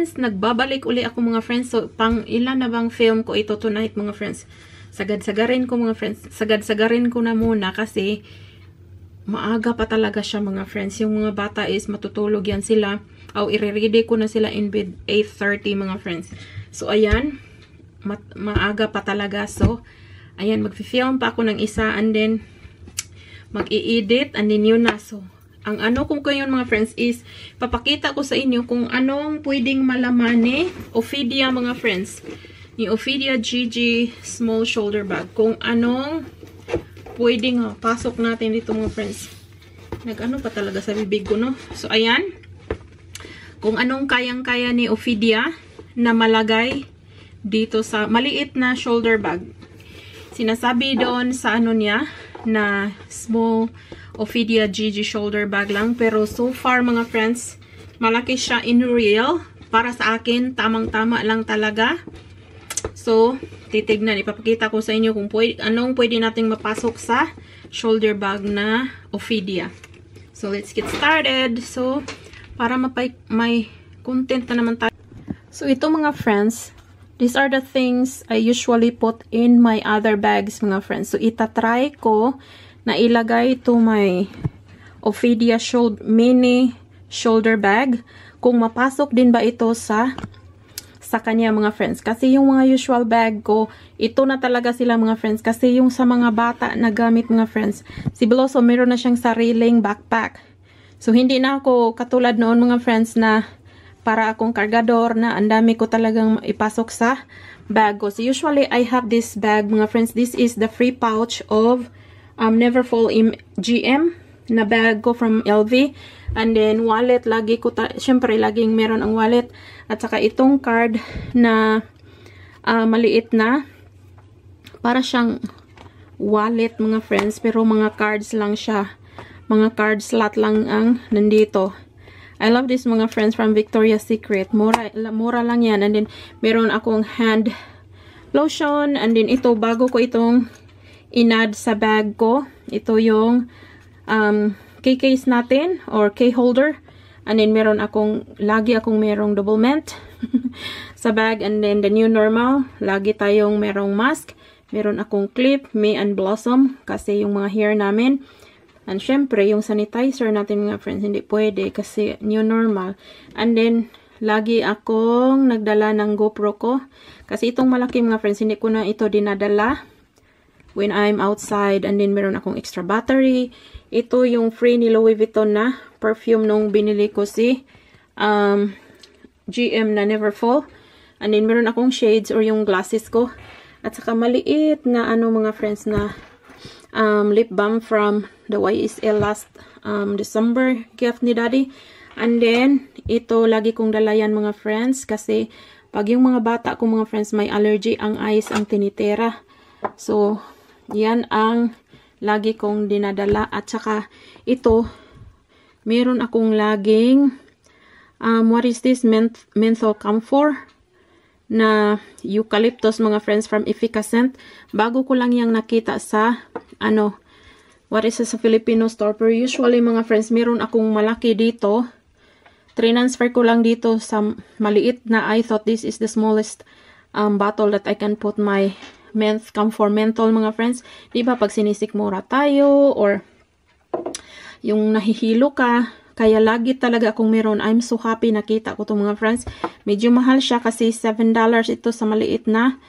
friends, nagbabalik uli ako mga friends. So, pang ilan na bang film ko ito tonight mga friends. Sagad-sagarin ko mga friends. Sagad-sagarin ko na muna kasi maaga pa talaga siya mga friends. Yung mga bata is matutulog yan sila. I-ready ko na sila in bed 8:30 mga friends. So, ayan. Maaga pa talaga. So, ayan. Mag-film pa ako ng isa and then mag-i-edit and then yun na. So, ang ano kung kayo mga friends is papakita ko sa inyo kung anong pwedeng malaman ni Ophidia mga friends. Ni Ophidia GG small shoulder bag. Kung anong pwedeng pasok natin dito mga friends. Nag-ano pa talaga sa bibig ko, no? So, ayan. Kung anong kayang-kaya ni Ophidia na malagay dito sa maliit na shoulder bag. Sinasabi doon sa ano niya na small Ophidia GG shoulder bag lang. Pero so far mga friends, malaki siya in real. Para sa akin, tamang-tama lang talaga. So, titignan, ipapakita ko sa inyo kung anong pwede nating mapasok sa shoulder bag na Ophidia. So, let's get started. So, para may content na naman tayo. So, ito mga friends, these are the things I usually put in my other bags mga friends. So, itatry ko na ilagay ito my Ophidia mini shoulder bag. Kung mapasok din ba ito sa kanya mga friends. Kasi yung mga usual bag ko, ito na talaga sila mga friends. Kasi yung sa mga bata na gamit mga friends, si Blossom meron na siyang sariling backpack. So hindi na ako katulad noon mga friends na para akong kargador na ang dami ko talagang ipasok sa bag ko. So usually I have this bag mga friends. This is the free pouch of Neverfull GM na bag ko from LV. And then wallet, lagi ko syempre laging meron ang wallet. At saka itong card na maliit na. Para siyang wallet mga friends. Pero mga cards lang siya. Mga card slot lang ang nandito. I love this mga friends from Victoria's Secret. Mura lang yan. And then meron akong hand lotion. And then ito, bago ko itong inad sa bag ko. Ito yung K-case natin or K-holder. And then meron lagi akong merong double mint sa bag. And then the new normal, lagi tayong merong mask. Meron akong clip, me and Blossom kasi yung mga hair namin. And syempre yung sanitizer natin mga friends, hindi pwede kasi new normal. And then lagi akong nagdala ng GoPro ko. Kasi itong malaki mga friends, hindi ko na ito dinadala when I'm outside. And then meron akong extra battery. Ito yung free ni Louis Vuitton na perfume nung binili ko si GM na Neverfull. And then meron akong shades or yung glasses ko. At saka maliit na mga friends na lip balm from the YSL last December gift ni Daddy. And then ito lagi kong dala yan mga friends kasi pag yung mga bata ko mga friends may allergy, ang eyes ang tinitera. So yan ang lagi kong dinadala. At saka ito, meron akong laging what is this? Menthol camphor na eucalyptus mga friends from Efficacent. Bago ko lang yung nakita sa what is this, sa Filipino store. Pero usually mga friends, meron akong malaki dito. Transfer ko lang dito sa maliit na. I thought this is the smallest bottle that I can put my camphor menthol mga friends. Diba pag sinisikmura tayo or yung nahihilo ka, kaya lagi talaga akong meron. I'm so happy nakita ko to mga friends. Medyo mahal siya kasi $7 ito sa maliit na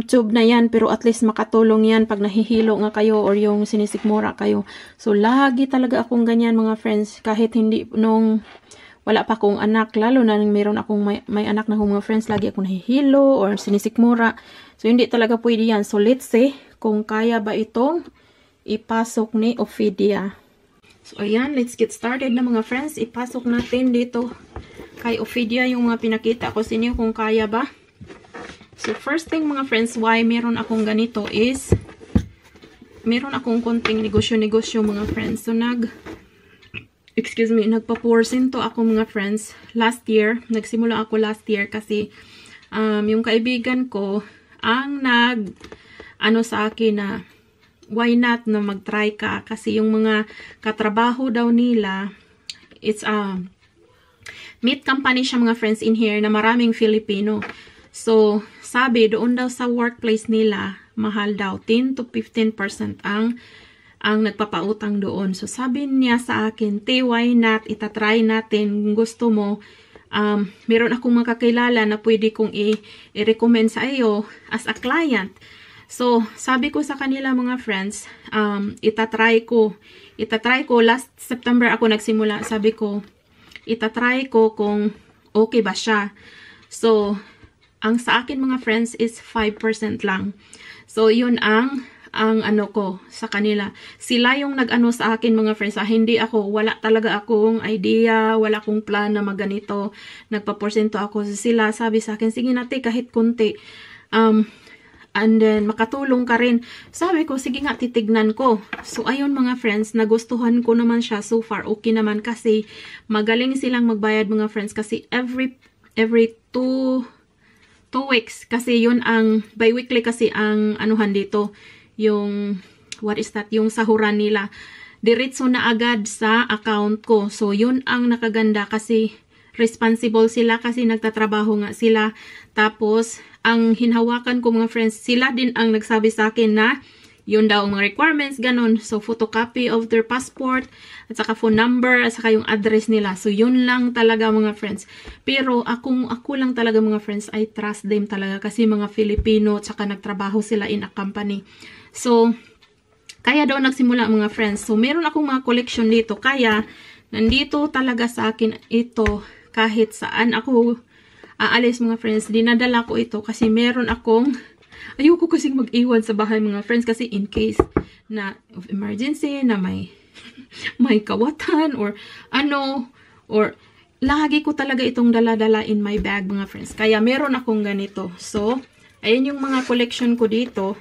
tube na yan, pero at least makatulong yan pag nahihilo nga kayo or yung sinisikmura kayo. So lagi talaga akong ganyan mga friends, kahit hindi nung wala pa akong anak, lalo na nung meron akong may anak na mga friends, lagi akong nahihilo or sinisikmura. So, hindi talaga pwede yan. So, let's see kung kaya ba itong ipasok ni Ophidia. So, ayan. Let's get started na mga friends. Ipasok natin dito kay Ophidia yung mga pinakita ko sa inyo kung kaya ba. So, first thing mga friends, why meron akong ganito is meron akong konting negosyo-negosyo mga friends. So, nagpa-porcento ako mga friends last year. Nagsimula ako last year kasi yung kaibigan ko ang sa akin na why not na mag-try ka kasi yung mga katrabaho daw nila, it's meat company siya mga friends in here na maraming Filipino. So, sabi, doon daw sa workplace nila, mahal daw, 10 to 15% ang nagpapautang doon. So, sabi niya sa akin, why not, itatry natin, gusto mo, meron akong makakilala na pwede kong i-recommend sa iyo as a client. So, sabi ko sa kanila mga friends, itatry ko, last September ako nagsimula, sabi ko, itatry ko kung okay ba siya. So, ang sa akin mga friends is 5% lang. So, yun ang ano ko sa kanila. Sila yung nag-ano sa akin mga friends. Hindi ako, wala talaga akong idea, wala akong plan na maganito. Nagpa-porsyento ako sa sila. Sabi sa akin, sige nate, kahit kunti. And then, makatulong ka rin. Sabi ko, sige nga, titignan ko. So, ayun mga friends, nagustuhan ko naman siya so far. Okay naman kasi magaling silang magbayad mga friends. Kasi every 2 weeks. Kasi yun ang, bi-weekly kasi ang anuhan dito. Yung, what is that? Yung sahuran nila. Diretso na agad sa account ko. So, yun ang nakaganda kasi responsible sila kasi nagtatrabaho nga sila. Tapos, ang hinhawakan ko mga friends, sila din ang nagsabi sa akin na yun daw ang mga requirements, ganun. So, photocopy of their passport, at saka phone number, at saka yung address nila. So, yun lang talaga mga friends. Pero, ako lang talaga mga friends, I trust them talaga kasi mga Filipino, at saka nagtrabaho sila in a company. So, kaya daw nagsimula mga friends. So, meron akong mga collection dito. Kaya, nandito talaga sa akin ito kahit saan ako aalis mga friends. Dinadala ko ito kasi meron akong, ayoko kasing mag-iwan sa bahay mga friends kasi in case na of emergency, na may kawatan or ano, or lagi ko talaga itong dala-dala in my bag mga friends. Kaya meron akong ganito. So, ayan yung mga collection ko dito.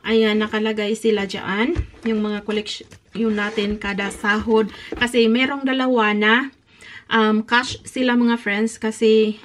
Ayan, nakalagay sila dyan. Yung mga collection, yung natin kada sahod. Kasi merong dalawa na cash sila mga friends kasi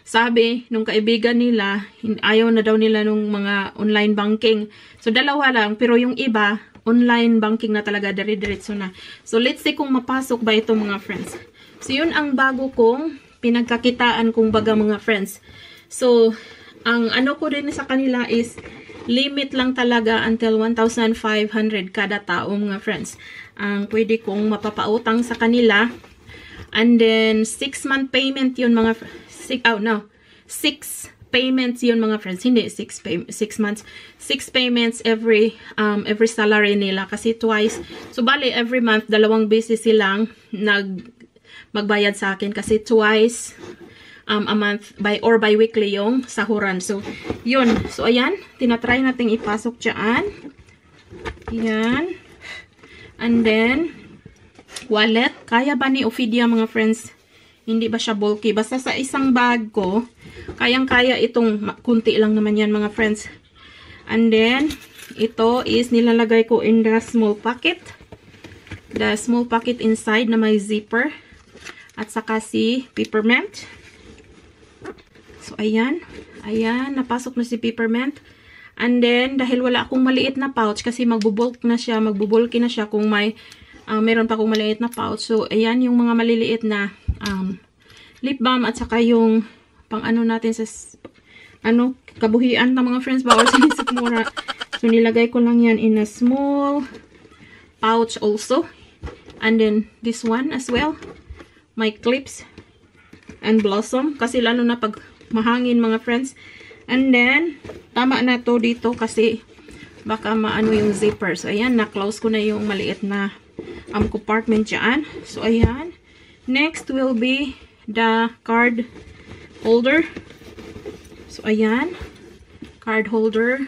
sabi nung kaibigan nila, ayaw na daw nila nung mga online banking. So, dalawa lang. Pero yung iba, online banking na talaga, dire-diretso na. So, let's see kung mapasok ba ito mga friends. So, yun ang bago kong pinagkakitaan kong baga mga friends. So, ang ano ko din sa kanila is limit lang talaga until 1,500 kada tao mga friends. Ang pwede kong mapapautang sa kanila. And then, 6-month payment yun mga 6 payments yun mga friends. Hindi 6 months. 6 payments every salary nila. Kasi twice. So, bali, every month, 2 beses silang magbayad sa akin. Kasi twice a month or bi-weekly yung sahuran. So, yun. So, ayan. Tinatry natin ipasok dyan. Ayan. And then, wallet. Kaya ba ni Ophidia mga friends? Hindi ba siya bulky? Basta sa isang bag ko, kayang-kaya itong kunti lang naman yan mga friends. And then, ito is nilalagay ko in the small pocket. The small pocket inside na may zipper. At saka si peppermint. So, ayan. Ayan, napasok na si peppermint. And then, dahil wala akong maliit na pouch, kasi magbubulky na siya kung may meron pa akong maliit na pouch. So, ayan yung mga maliliit na lip balm at saka yung pang ano natin sa kabuhian ng mga friends ba or sinisip mura. So, nilagay ko lang yan in a small pouch also. And then, this one as well. My clips and blossom. Kasi lalo na pag mahangin mga friends. And then, tama na to dito kasi baka maano yung zipper. So, ayan, na-close ko na yung maliit na compartment dyan. So, ayan. Next will be the card holder. So, ayan. Card holder.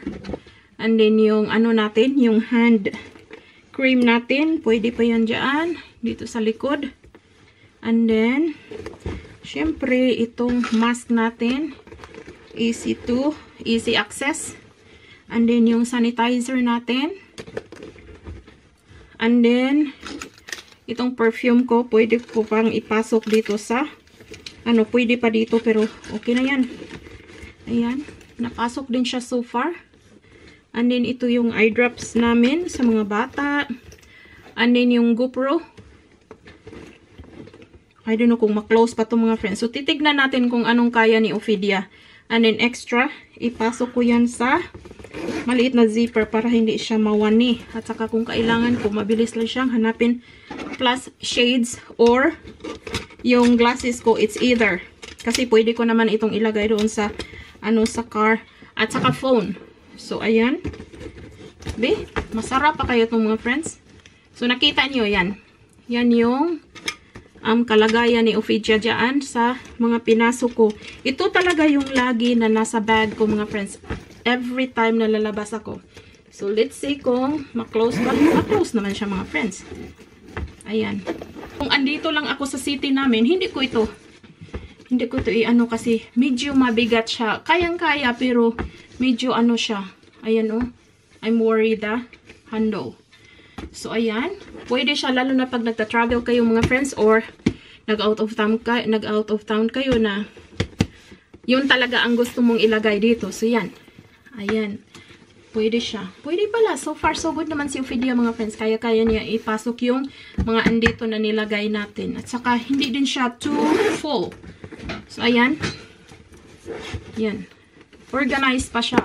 And then, yung ano natin, yung hand cream natin. Pwede pa yan dyan. Dito sa likod. And then, syempre, itong mask natin. Easy access. And then, yung sanitizer natin. And then, itong perfume ko, pwede ko pang ipasok dito sa, pwede pa dito, pero okay na yan. Ayan, napasok din siya so far. And then, ito yung eye drops namin sa mga bata. And then, yung GoPro. I don't know kung ma-close pa to mga friends. So, titignan natin kung anong kaya ni Ophidia. And then, extra, ipasok ko yan sa maliit na zipper para hindi siya mawani. At saka kung kailangan ko, mabilis lang siyang hanapin. Plus, shades or yung glasses ko, it's either. Kasi pwede ko naman itong ilagay doon sa, sa car. At saka phone. So, ayan. Be, masarap pa kayo itong mga friends. So, nakita nyo yan. Yan yung kalagayan ni Ophidia dyan sa mga pinasok ko. Ito talaga yung lagi na nasa bag ko mga friends. Every time na lalabas ako. So, let's see kung ma-close ba. Ma-close naman siya mga friends. Ayan. Kung andito lang ako sa city namin, hindi ko ito i-ano kasi medyo mabigat siya. Kayang-kaya pero medyo ano siya. Ayan oh. I'm worried handle. So, ayan. Pwede siya lalo na pag nagta-travel kayo mga friends or nag-out of town kayo na yun talaga ang gusto mong ilagay dito. So, yan. Ayan. Pwede siya. Pwede pala. So far, so good naman si Ophidia mga friends. Kaya-kaya niya ipasok yung mga andito na nilagay natin. At saka, hindi din siya too full. So, ayan. Yan. Organized pa siya.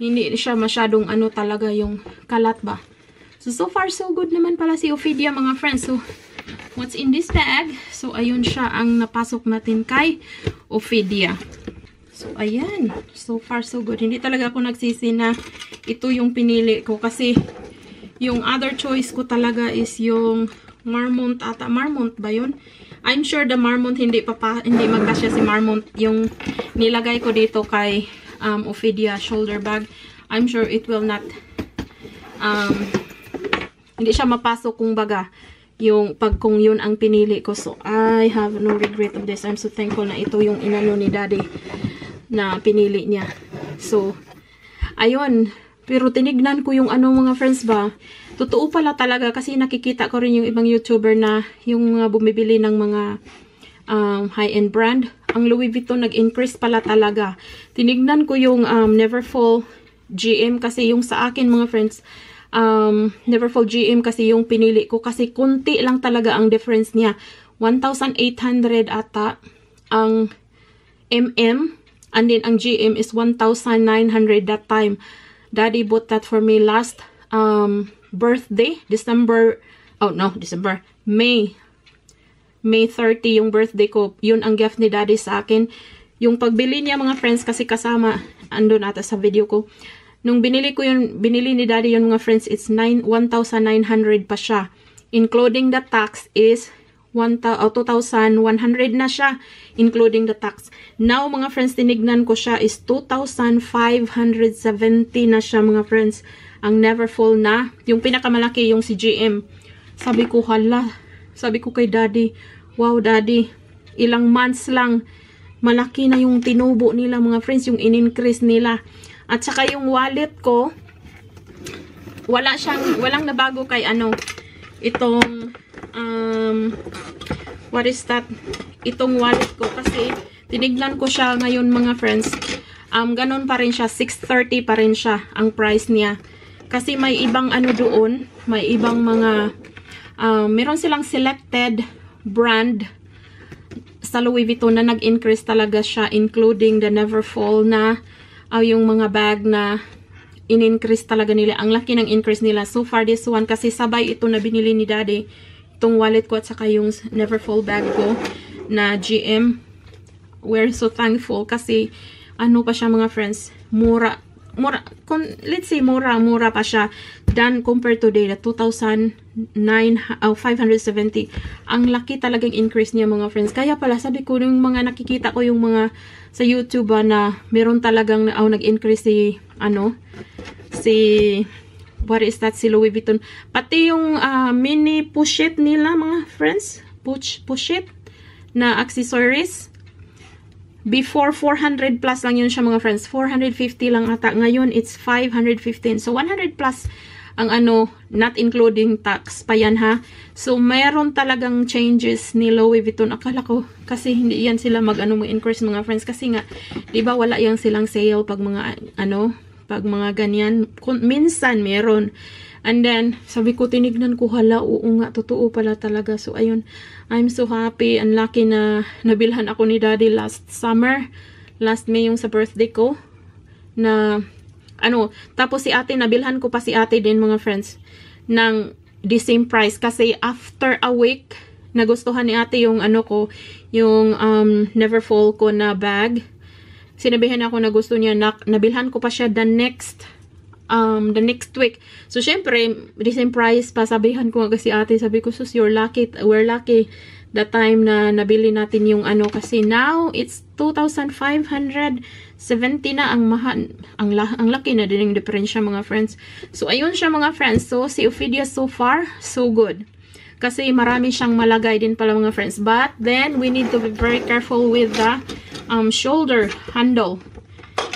Hindi siya masyadong talaga yung kalat ba. So far, so good naman pala si Ophidia mga friends. So, what's in this bag? So, ayun siya ang napasok natin kay Ophidia. So, ayan. So far, so good. Hindi talaga ako nagsisi na ito yung pinili ko. Kasi, yung other choice ko talaga is yung Marmont ata. Marmont ba yun? I'm sure the Marmont, hindi magkasya si Marmont. Yung nilagay ko dito kay Ophidia shoulder bag. I'm sure it will not hindi siya mapasok kung baga kung yun ang pinili ko. So, I have no regret of this. I'm so thankful na ito yung inano ni Daddy na pinili niya. So, ayun. Pero tinignan ko yung mga friends ba. Totoo pala talaga kasi nakikita ko rin yung ibang YouTuber na yung mga bumibili ng mga high-end brand. Ang Louis Vuitton nag-increase pala talaga. Tinignan ko yung Neverfull GM kasi yung sa akin mga friends, Neverfull GM kasi yung pinili ko kasi kunti lang talaga ang difference niya. 1,800 ata ang MM and then ang GM is 1,900 that time. Daddy bought that for me last birthday, May 30 yung birthday ko. Yun ang gift ni Daddy sa akin. Yung pagbili niya mga friends kasi kasama andun ata sa video ko. Nung binili ni Daddy yun mga friends, it's 1,900 pa siya. Including the tax is 2,100 na siya, including the tax. Now mga friends, tinignan ko siya is 2,570 na siya mga friends. Ang Neverfull na, yung pinakamalaki yung si GM. Sabi ko kay Daddy, wow Daddy, ilang months lang, malaki na yung tinubo nila mga friends, yung in-increase nila. At saka yung wallet ko, walang nabago kay itong, what is that? Itong wallet ko kasi tinignan ko siya ngayon mga friends. Ganon pa rin siya, 630 pa rin siya ang price niya. Kasi may ibang doon, may ibang mga, meron silang selected brand sa Louis Vuitton na nag-increase talaga siya, including the Neverfull na yung mga bag na in-increase talaga nila. Ang laki ng increase nila. So far, this one, kasi sabay ito na binili ni Daddy. Itong wallet ko at saka yung Neverfull bag ko na GM. We're so thankful kasi pa siya mga friends, mura, let's say mura pa siya than compared to the 2,570. Ang laki talagang increase niya mga friends. Kaya pala sabi ko yung mga nakikita ko yung mga sa YouTube na meron talagang nag-increase what is that, si Louis Vuitton. Pati yung mini pochette nila mga friends, pochette na accessories. Before, 400 plus lang yun siya mga friends. 450 lang ata. Ngayon, it's 515. So, 100 plus ang not including tax pa yan ha. So, meron talagang changes ni Louis Vuitton. Akala ko, kasi hindi yan sila mag-increase mga friends. Kasi nga, di ba wala yan silang sale pag mga, Pag mga ganyan, minsan meron. And then, sabi ko, tinignan ko, hala, oo nga, totoo pala talaga. So, ayun, I'm so happy and lucky na nabilhan ako ni Daddy last summer. Last May yung sa birthday ko. Na, tapos si ate, nabilhan ko pa si ate din, mga friends, ng the same price. Kasi after a week, nagustuhan ni ate yung yung Neverfull ko na bag. Sinabihan ako na gusto niya, nabilhan ko pa siya the next week. So, syempre, the same price pa, sabihan ko nga si ate, sabi ko, sus, we're lucky the time na nabili natin yung kasi now, it's 2,570 na ang mahal. Ang laki na din yung diferensya, mga friends. So, ayun siya, mga friends. So, si Ophidia so far, so good. Kasi marami siyang malagay din pala, mga friends. But then, we need to be very careful with the shoulder handle.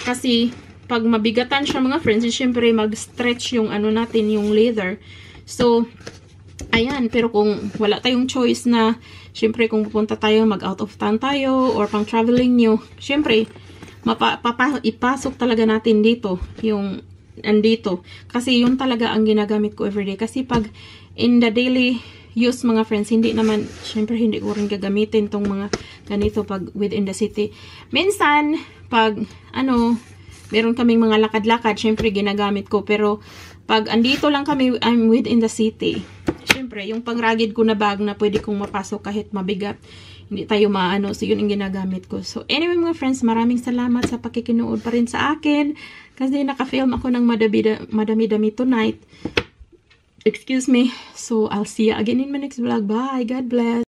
Kasi, pag mabigatan siya, mga friends, syempre mag-stretch yung natin, yung leather. So, ayan. Pero kung wala tayong choice na, syempre kung pupunta tayo, mag-out of town tayo, or pang traveling nyo, syempre, ipasok talaga natin dito, yung andito. Kasi yun talaga ang ginagamit ko everyday. Kasi pag in the daily use, mga friends, hindi naman, syempre hindi ko rin gagamitin tong mga ganito pag within the city. Minsan, pag meron kaming mga lakad-lakad, syempre ginagamit ko. Pero pag andito lang kami, I'm within the city, syempre yung pang-rugged ko na bag na pwede kong mapasok kahit mabigat, hindi tayo so yun ang ginagamit ko. So anyway, mga friends, maraming salamat sa pakikinood pa rin sa akin. Kasi naka-film ako ng madami-dami tonight. Excuse me. So, I'll see you again in my next vlog. Bye. God bless.